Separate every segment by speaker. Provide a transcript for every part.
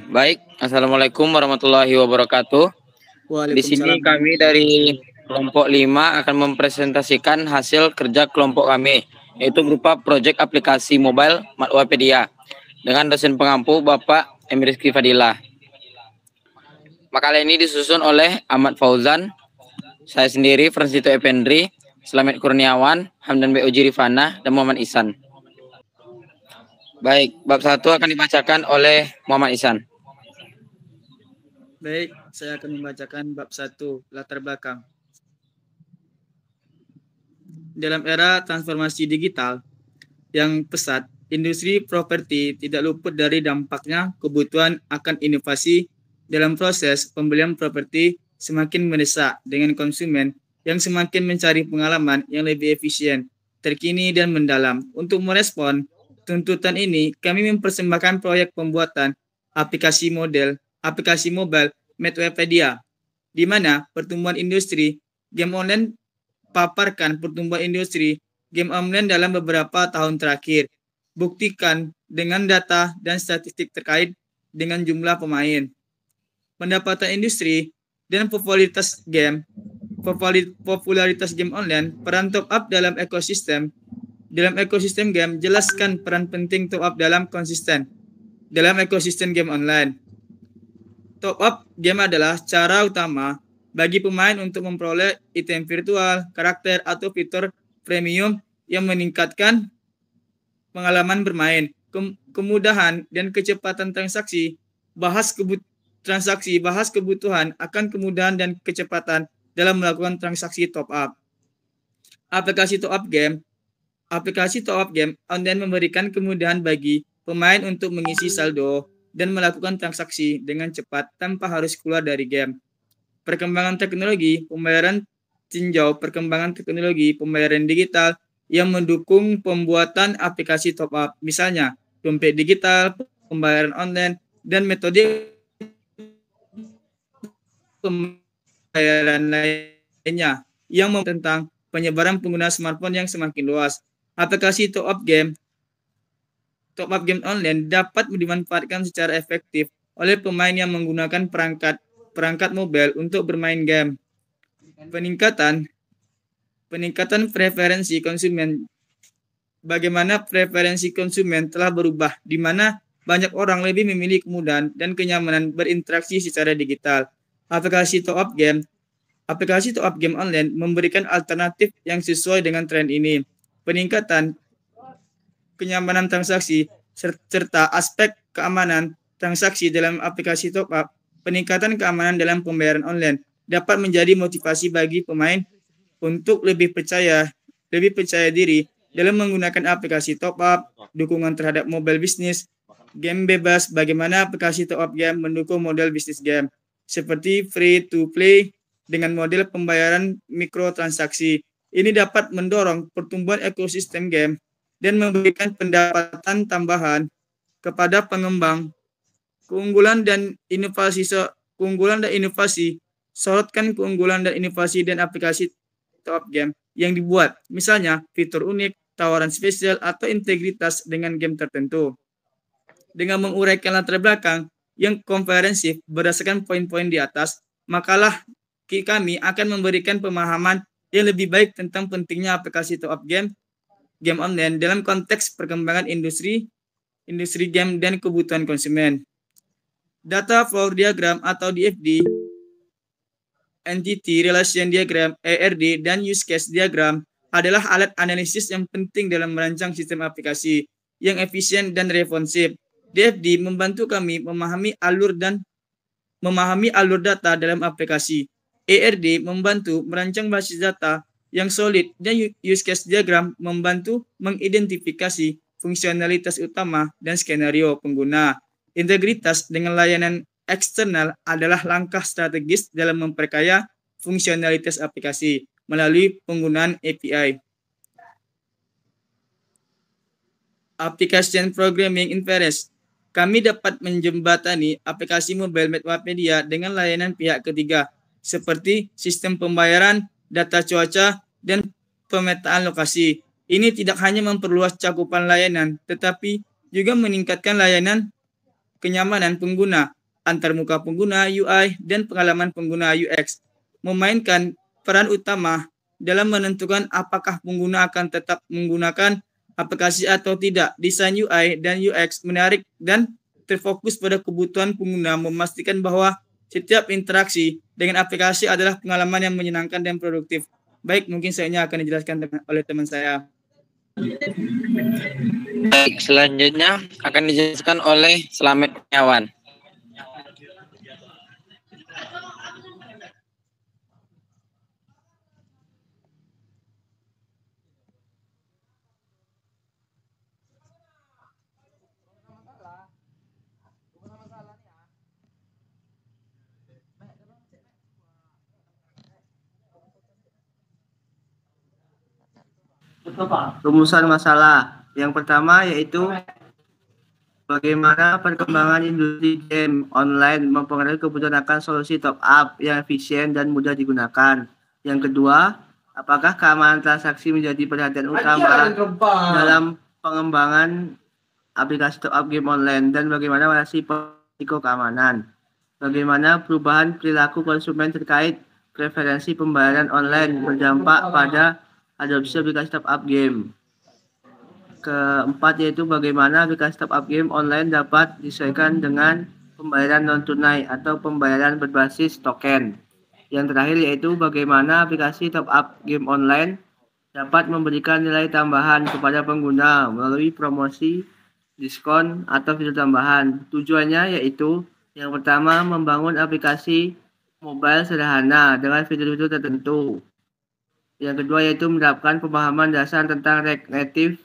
Speaker 1: Baik, Assalamualaikum warahmatullahi wabarakatuh. Di sini
Speaker 2: Waalaikumsalam.
Speaker 1: kami dari kelompok 5 akan mempresentasikan hasil kerja kelompok kami, yaitu berupa proyek aplikasi mobile Matwapedia dengan dosen pengampu Bapak Rizky Fadilah. Makalah ini disusun oleh Ahmad Fauzan, saya sendiri Fransito Ependri, Slamet Kurniawan, Hamdan B. Uji Rifana, dan Muhammad Ihsan. Baik, bab 1 akan dibacakan oleh Muhammad Ihsan.
Speaker 2: Baik, saya akan membacakan bab 1, latar belakang. Dalam era transformasi digital yang pesat, industri properti tidak luput dari dampaknya kebutuhan akan inovasi dalam proses pembelian properti semakin mendesak dengan konsumen yang semakin mencari pengalaman yang lebih efisien, terkini, dan mendalam. Untuk merespon tuntutan ini, kami mempersembahkan proyek pembuatan aplikasi mobile Matwapedia, di mana pertumbuhan industri game online paparkan pertumbuhan industri game online dalam beberapa tahun terakhir. Buktikan dengan data dan statistik terkait dengan jumlah pemain, pendapatan industri, dan popularitas game online, peran top up dalam ekosistem game. Jelaskan peran penting top up dalam ekosistem game online. Top up game adalah cara utama bagi pemain untuk memperoleh item virtual, karakter, atau fitur premium yang meningkatkan pengalaman bermain, kemudahan dan kecepatan transaksi. Bahas kebutuhan akan kemudahan dan kecepatan dalam melakukan transaksi top up. Aplikasi top up game online memberikan kemudahan bagi pemain untuk mengisi saldo dan melakukan transaksi dengan cepat tanpa harus keluar dari game. Perkembangan teknologi pembayaran tinjau perkembangan teknologi pembayaran digital yang mendukung pembuatan aplikasi top up, misalnya dompet digital, pembayaran online, dan metode pembayaran lainnya yang tentang penyebaran pengguna smartphone yang semakin luas. Aplikasi top up game online dapat dimanfaatkan secara efektif oleh pemain yang menggunakan perangkat mobile untuk bermain game. Peningkatan preferensi konsumen. Bagaimana preferensi konsumen telah berubah, di mana banyak orang lebih memilih kemudahan dan kenyamanan berinteraksi secara digital. Aplikasi top up game online memberikan alternatif yang sesuai dengan tren ini. Peningkatan kenyamanan transaksi serta aspek keamanan transaksi dalam aplikasi top up. Peningkatan keamanan dalam pembayaran online dapat menjadi motivasi bagi pemain untuk lebih percaya diri dalam menggunakan aplikasi top up. Dukungan terhadap mobile bisnis game bebas. Bagaimana aplikasi top up game mendukung model bisnis game seperti free to play dengan model pembayaran mikrotransaksi. Ini dapat mendorong pertumbuhan ekosistem game dan memberikan pendapatan tambahan kepada pengembang. Keunggulan dan inovasi. Sorotkan keunggulan dan inovasi dan aplikasi top up game yang dibuat, misalnya fitur unik, tawaran spesial, atau integritas dengan game tertentu. Dengan menguraikan latar belakang yang komprehensif berdasarkan poin-poin di atas, makalah kami akan memberikan pemahaman yang lebih baik tentang pentingnya aplikasi top up game online dalam konteks perkembangan industri game dan kebutuhan konsumen. Data flow diagram atau DFD, Entity Relation Diagram (ERD), dan Use Case Diagram adalah alat analisis yang penting dalam merancang sistem aplikasi yang efisien dan responsif. DFD membantu kami memahami alur data dalam aplikasi. ERD membantu merancang basis data yang solid, dan Use Case Diagram membantu mengidentifikasi fungsionalitas utama dan skenario pengguna. Integritas dengan layanan eksternal adalah langkah strategis dalam memperkaya fungsionalitas aplikasi melalui penggunaan API. Application Programming Inference. Kami dapat menjembatani aplikasi mobile Matwapedia dengan layanan pihak ketiga, seperti sistem pembayaran, data cuaca, dan pemetaan lokasi. Ini tidak hanya memperluas cakupan layanan, tetapi juga meningkatkan layanan kenyamanan pengguna, antarmuka pengguna UI, dan pengalaman pengguna UX, memainkan peran utama dalam menentukan apakah pengguna akan tetap menggunakan aplikasi atau tidak. Desain UI dan UX menarik dan terfokus pada kebutuhan pengguna, memastikan bahwa setiap interaksi dengan aplikasi adalah pengalaman yang menyenangkan dan produktif. Baik, mungkin selanjutnya akan dijelaskan oleh teman saya.
Speaker 1: Baik, selanjutnya akan dijelaskan oleh Slamet Kurniawan.
Speaker 3: Rumusan masalah. Yang pertama yaitu bagaimana perkembangan industri game online mempengaruhi kebutuhan akan solusi top up yang efisien dan mudah digunakan. Yang kedua, apakah keamanan transaksi menjadi perhatian utama dalam pengembangan aplikasi top up game online dan bagaimana risiko keamanan. Bagaimana perubahan perilaku konsumen terkait preferensi pembayaran online berdampak pada adopsi aplikasi top up game. Keempat yaitu bagaimana aplikasi top up game online dapat disesuaikan dengan pembayaran non tunai atau pembayaran berbasis token. Yang terakhir yaitu bagaimana aplikasi top up game online dapat memberikan nilai tambahan kepada pengguna melalui promosi, diskon, atau fitur tambahan. Tujuannya yaitu yang pertama membangun aplikasi mobile sederhana dengan fitur-fitur tertentu. Yang kedua yaitu menerapkan pemahaman dasar tentang React Native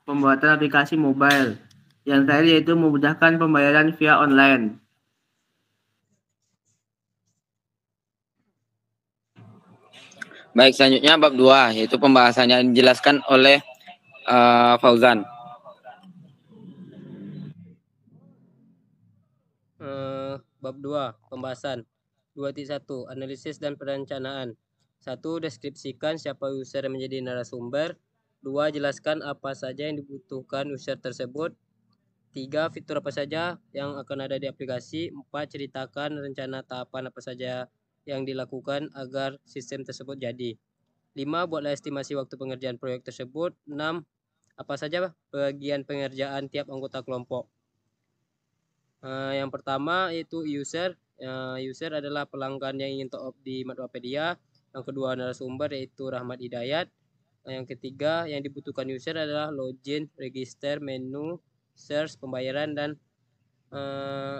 Speaker 3: pembuatan aplikasi mobile. Yang terakhir yaitu memudahkan pembayaran via online.
Speaker 1: Baik, selanjutnya bab 2 yaitu pembahasannya dijelaskan oleh Fauzan.
Speaker 4: Bab 2 pembahasan 2.1 analisis dan perencanaan. 1. Deskripsikan siapa user yang menjadi narasumber. 2. Jelaskan apa saja yang dibutuhkan user tersebut. 3. Fitur apa saja yang akan ada di aplikasi. 4. Ceritakan rencana tahapan apa saja yang dilakukan agar sistem tersebut jadi. 5. Buatlah estimasi waktu pengerjaan proyek tersebut. 6. Apa saja bagian pengerjaan tiap anggota kelompok. Yang pertama yaitu user. User adalah pelanggan yang ingin top up di Madwapedia. Yang kedua narasumber yaitu Rahmat Hidayat. Yang ketiga yang dibutuhkan user adalah login, register, menu, search, pembayaran, dan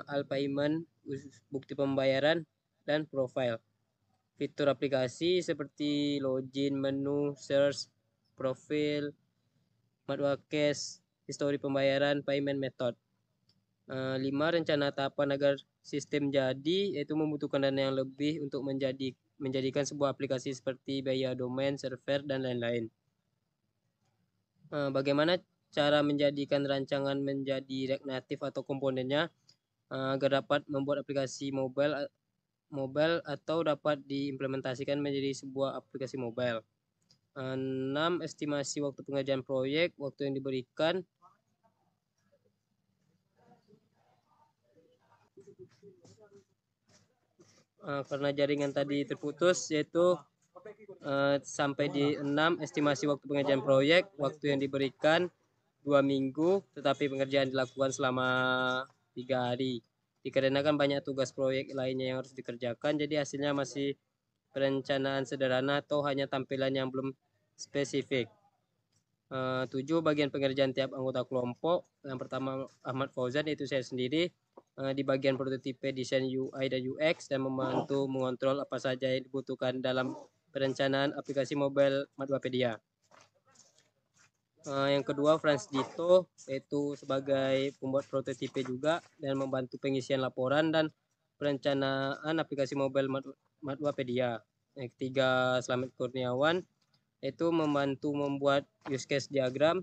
Speaker 4: all payment, bukti pembayaran, dan profile. Fitur aplikasi seperti login, menu, search, profil, Madwa Cash, histori pembayaran, payment method. 5. Rencana tahapan agar sistem jadi, yaitu membutuhkan dana yang lebih untuk menjadikan sebuah aplikasi seperti biaya domain, server, dan lain-lain. Bagaimana cara menjadikan rancangan menjadi React Native atau komponennya agar dapat membuat aplikasi mobile atau dapat diimplementasikan menjadi sebuah aplikasi mobile. 6. Estimasi waktu pengerjaan proyek, waktu yang diberikan. Karena jaringan tadi terputus, yaitu sampai di 6. Estimasi waktu pengerjaan proyek, waktu yang diberikan 2 minggu, tetapi pengerjaan dilakukan selama 3 hari. Dikarenakan banyak tugas proyek lainnya yang harus dikerjakan, jadi hasilnya masih perencanaan sederhana atau hanya tampilan yang belum spesifik. 7. Bagian pengerjaan tiap anggota kelompok. Yang pertama Ahmad Fauzan, yaitu saya sendiri, di bagian prototipe, desain UI dan UX, dan membantu mengontrol apa saja yang dibutuhkan dalam perencanaan aplikasi mobile Madwapedia. Yang kedua Franz Dito, yaitu sebagai pembuat prototipe juga dan membantu pengisian laporan dan perencanaan aplikasi mobile Madwapedia. Yang ketiga Slamet Kurniawan, yaitu membantu membuat use case diagram,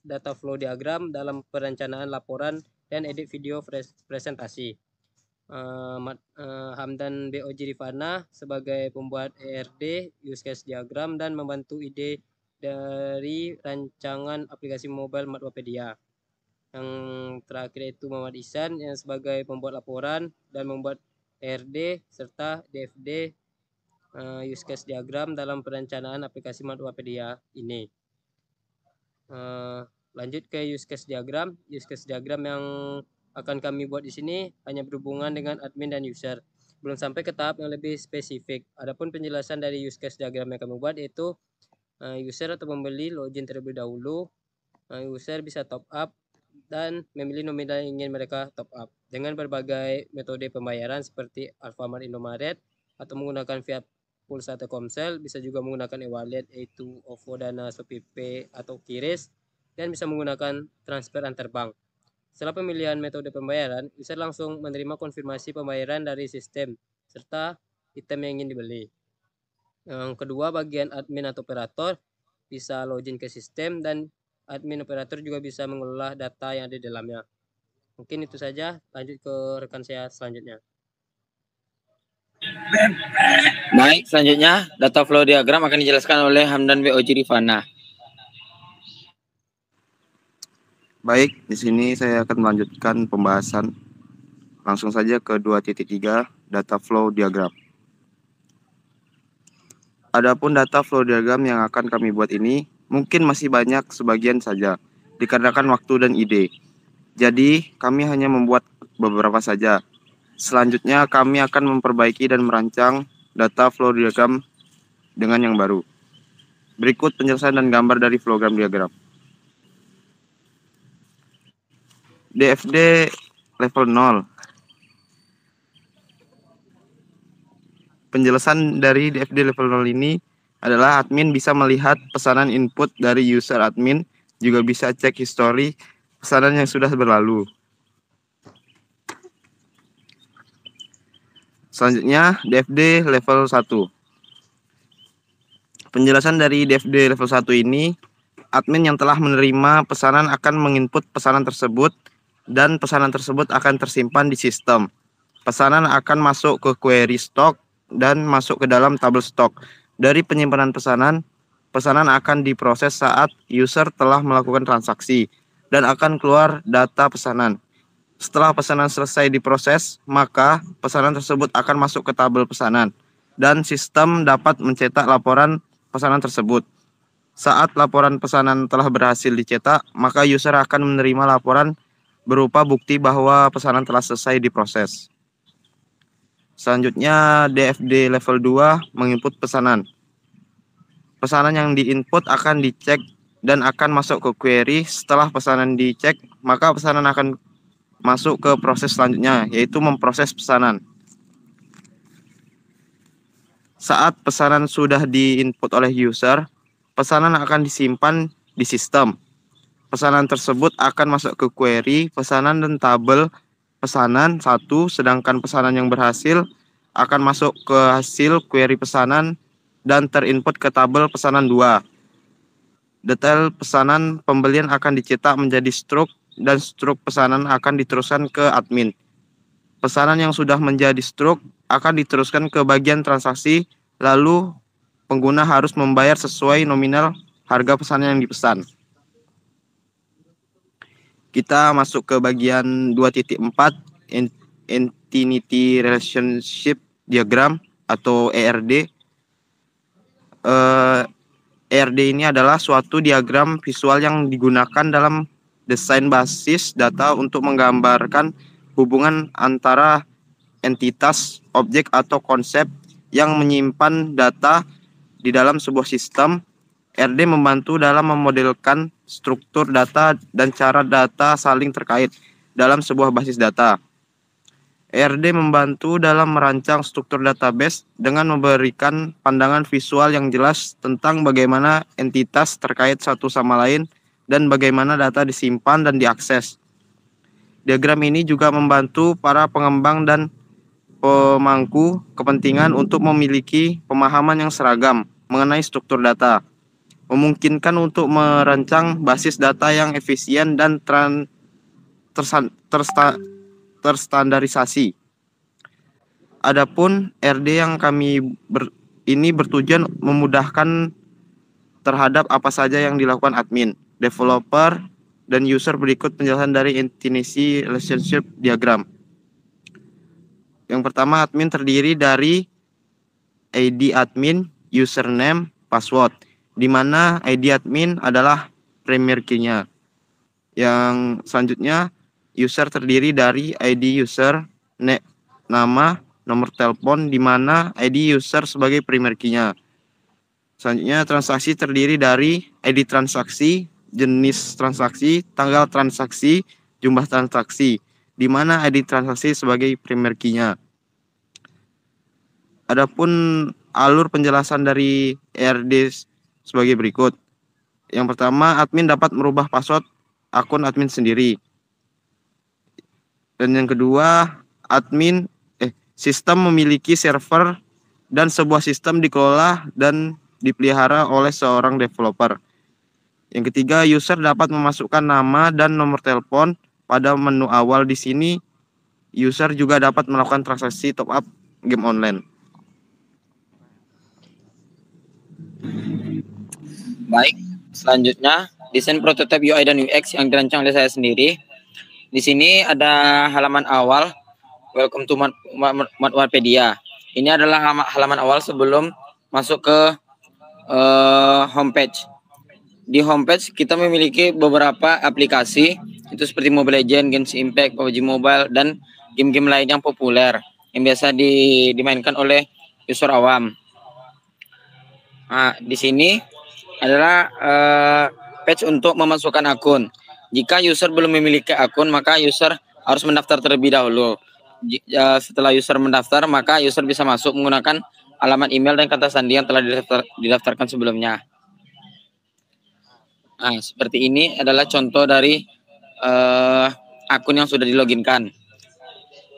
Speaker 4: data flow diagram dalam perencanaan laporan dan edit video presentasi. Hamdan BOJ Rifana sebagai pembuat ERD, use case diagram, dan membantu ide dari rancangan aplikasi mobile Madwapedia. Yang terakhir itu Muhammad Ihsan yang sebagai pembuat laporan dan membuat ERD serta DFD use case diagram dalam perencanaan aplikasi Madwapedia ini. Lanjut ke use case diagram. Use case diagram yang akan kami buat di sini hanya berhubungan dengan admin dan user. Belum sampai ke tahap yang lebih spesifik. Adapun penjelasan dari use case diagram yang kami buat yaitu user atau pembeli login terlebih dahulu. User bisa top up dan memilih nominal yang ingin mereka top up dengan berbagai metode pembayaran seperti Alfamart, Indomaret atau menggunakan via Pulsa atau Komsel, bisa juga menggunakan e-wallet yaitu OVO, Dana, ShopeePay atau QRIS, dan bisa menggunakan transfer antar bank. Setelah pemilihan metode pembayaran, user langsung menerima konfirmasi pembayaran dari sistem serta item yang ingin dibeli. Yang kedua, bagian admin atau operator bisa login ke sistem dan admin operator juga bisa mengelola data yang ada di dalamnya. Mungkin itu saja, lanjut ke rekan saya selanjutnya.
Speaker 1: Baik, selanjutnya data flow diagram akan dijelaskan oleh Hamdan BOJ Rifana.
Speaker 5: Baik, di sini saya akan melanjutkan pembahasan. Langsung saja ke 2.3 data flow diagram. Adapun data flow diagram yang akan kami buat ini mungkin masih banyak sebagian saja, dikarenakan waktu dan ide. Jadi, kami hanya membuat beberapa saja. Selanjutnya, kami akan memperbaiki dan merancang data flow diagram dengan yang baru. Berikut penjelasan dan gambar dari flowgram diagram. DFD level 0. Penjelasan dari DFD level 0 ini adalah admin bisa melihat pesanan input dari user admin, juga bisa cek histori pesanan yang sudah berlalu. Selanjutnya, DFD level 1. Penjelasan dari DFD level 1 ini, admin yang telah menerima pesanan akan menginput pesanan tersebut dan pesanan tersebut akan tersimpan di sistem. Pesanan akan masuk ke query stok dan masuk ke dalam tabel stok. Dari penyimpanan pesanan, pesanan akan diproses saat user telah melakukan transaksi dan akan keluar data pesanan. Setelah pesanan selesai diproses, maka pesanan tersebut akan masuk ke tabel pesanan dan sistem dapat mencetak laporan pesanan tersebut. Saat laporan pesanan telah berhasil dicetak, maka user akan menerima laporan berupa bukti bahwa pesanan telah selesai diproses. Selanjutnya, DFD level 2 menginput pesanan. Pesanan yang diinput akan dicek dan akan masuk ke query. Setelah pesanan dicek, maka pesanan akan masuk ke proses selanjutnya, yaitu memproses pesanan. Saat pesanan sudah diinput oleh user, pesanan akan disimpan di sistem. Pesanan tersebut akan masuk ke query pesanan dan tabel pesanan 1, sedangkan pesanan yang berhasil akan masuk ke hasil query pesanan dan terinput ke tabel pesanan 2. Detail pesanan pembelian akan dicetak menjadi struk dan struk pesanan akan diteruskan ke admin. Pesanan yang sudah menjadi struk akan diteruskan ke bagian transaksi, lalu pengguna harus membayar sesuai nominal harga pesanan yang dipesan. Kita masuk ke bagian 2.4 Entity Relationship Diagram atau ERD. ERD ini adalah suatu diagram visual yang digunakan dalam desain basis data untuk menggambarkan hubungan antara entitas, objek, atau konsep yang menyimpan data di dalam sebuah sistem. ERD membantu dalam memodelkan struktur data dan cara data saling terkait dalam sebuah basis data. ERD membantu dalam merancang struktur database dengan memberikan pandangan visual yang jelas tentang bagaimana entitas terkait satu sama lain dan bagaimana data disimpan dan diakses. Diagram ini juga membantu para pengembang dan pemangku kepentingan untuk memiliki pemahaman yang seragam mengenai struktur data, memungkinkan untuk merancang basis data yang efisien dan terstandarisasi. Adapun RD yang kami ini bertujuan memudahkan terhadap apa saja yang dilakukan admin, developer, dan user berikut penjelasan dari intimacy relationship diagram. Yang pertama, admin terdiri dari ID admin, username, password, di mana ID admin adalah primary key-nya. Yang selanjutnya, user terdiri dari ID user, nama, nomor telepon, di mana ID user sebagai primary key-nya. Selanjutnya, transaksi terdiri dari ID transaksi, jenis transaksi, tanggal transaksi, jumlah transaksi, di mana ID transaksi sebagai primary key-nya. Adapun alur penjelasan dari ERD sebagai berikut. Yang pertama, admin dapat merubah password akun admin sendiri. Dan yang kedua, sistem memiliki server dan sebuah sistem dikelola dan dipelihara oleh seorang developer. Yang ketiga, user dapat memasukkan nama dan nomor telepon pada menu awal. Di sini, user juga dapat melakukan transaksi top up game online.
Speaker 1: Baik, selanjutnya desain prototipe UI dan UX yang dirancang oleh saya sendiri. Di sini ada halaman awal, welcome to Matwapedia. Ini adalah halaman awal sebelum masuk ke homepage. Di homepage kita memiliki beberapa aplikasi, itu seperti Mobile Legends, Genshin Impact, PUBG Mobile, dan game-game lain yang populer yang biasa dimainkan oleh user awam. Nah, di sini adalah page untuk memasukkan akun. Jika user belum memiliki akun, maka user harus mendaftar terlebih dahulu. Setelah user mendaftar, maka user bisa masuk menggunakan alamat email dan kata sandi yang telah didaftarkan sebelumnya. Nah, seperti ini adalah contoh dari akun yang sudah diloginkan.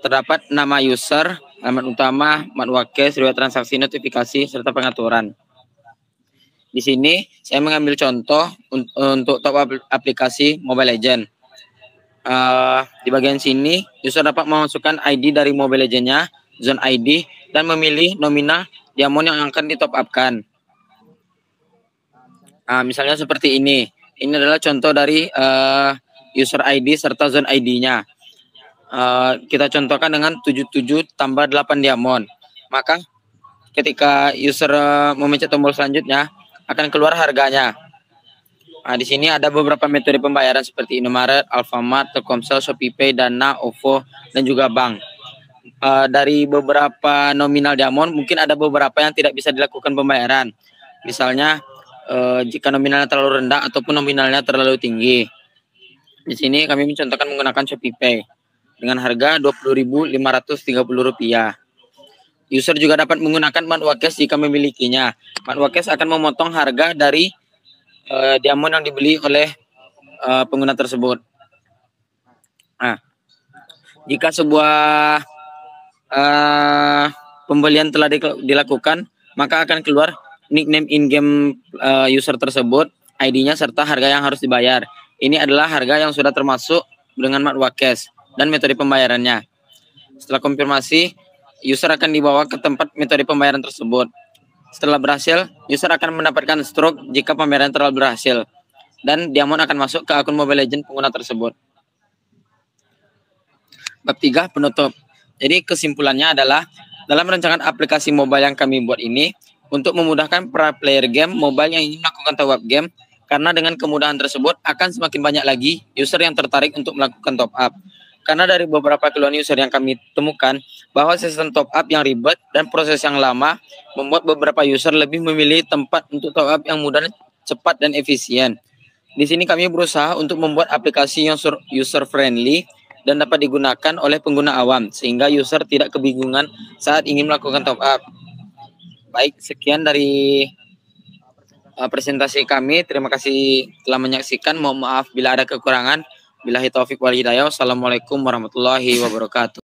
Speaker 1: Terdapat nama user, alamat utama, matwakes, riwayat transaksi, notifikasi, serta pengaturan. Di sini saya mengambil contoh untuk top up aplikasi Mobile Legends. Di bagian sini user dapat memasukkan ID dari Mobile Legends-nya, zone ID, dan memilih nominal diamond yang akan ditop upkan. Misalnya seperti ini. Ini adalah contoh dari user ID serta zone ID-nya. Kita contohkan dengan 77 tambah 8 diamond. Maka ketika user memencet tombol selanjutnya, akan keluar harganya. Di sini ada beberapa metode pembayaran seperti Indomaret, Alfamart, Telkomsel, ShopeePay, Dana, OVO, dan juga bank. Dari beberapa nominal diamond, mungkin ada beberapa yang tidak bisa dilakukan pembayaran. Misalnya, jika nominalnya terlalu rendah ataupun nominalnya terlalu tinggi. Di sini kami mencontohkan menggunakan ShopeePay dengan harga Rp20.530. User juga dapat menggunakan matwakes jika memilikinya. Matwakes akan memotong harga dari diamond yang dibeli oleh pengguna tersebut. Jika sebuah pembelian telah dilakukan, maka akan keluar nickname in-game user tersebut, ID-nya, serta harga yang harus dibayar. Ini adalah harga yang sudah termasuk dengan matwakes dan metode pembayarannya. Setelah konfirmasi, user akan dibawa ke tempat metode pembayaran tersebut. Setelah berhasil, user akan mendapatkan stroke jika pembayaran telah berhasil. Dan diamond akan masuk ke akun Mobile Legends pengguna tersebut. Bab 3, penutup. Jadi kesimpulannya adalah, dalam rancangan aplikasi mobile yang kami buat ini, untuk memudahkan para player game mobile yang ingin melakukan top up game, karena dengan kemudahan tersebut akan semakin banyak lagi user yang tertarik untuk melakukan top up. Karena dari beberapa keluhan user yang kami temukan, bahwa sistem top up yang ribet dan proses yang lama membuat beberapa user lebih memilih tempat untuk top up yang mudah, cepat, dan efisien. Di sini kami berusaha untuk membuat aplikasi yang user friendly dan dapat digunakan oleh pengguna awam, sehingga user tidak kebingungan saat ingin melakukan top up. Baik, sekian dari presentasi kami. Terima kasih telah menyaksikan. Mohon maaf bila ada kekurangan. Billahi taufik wal hidayah. Wassalamualaikum warahmatullahi wabarakatuh.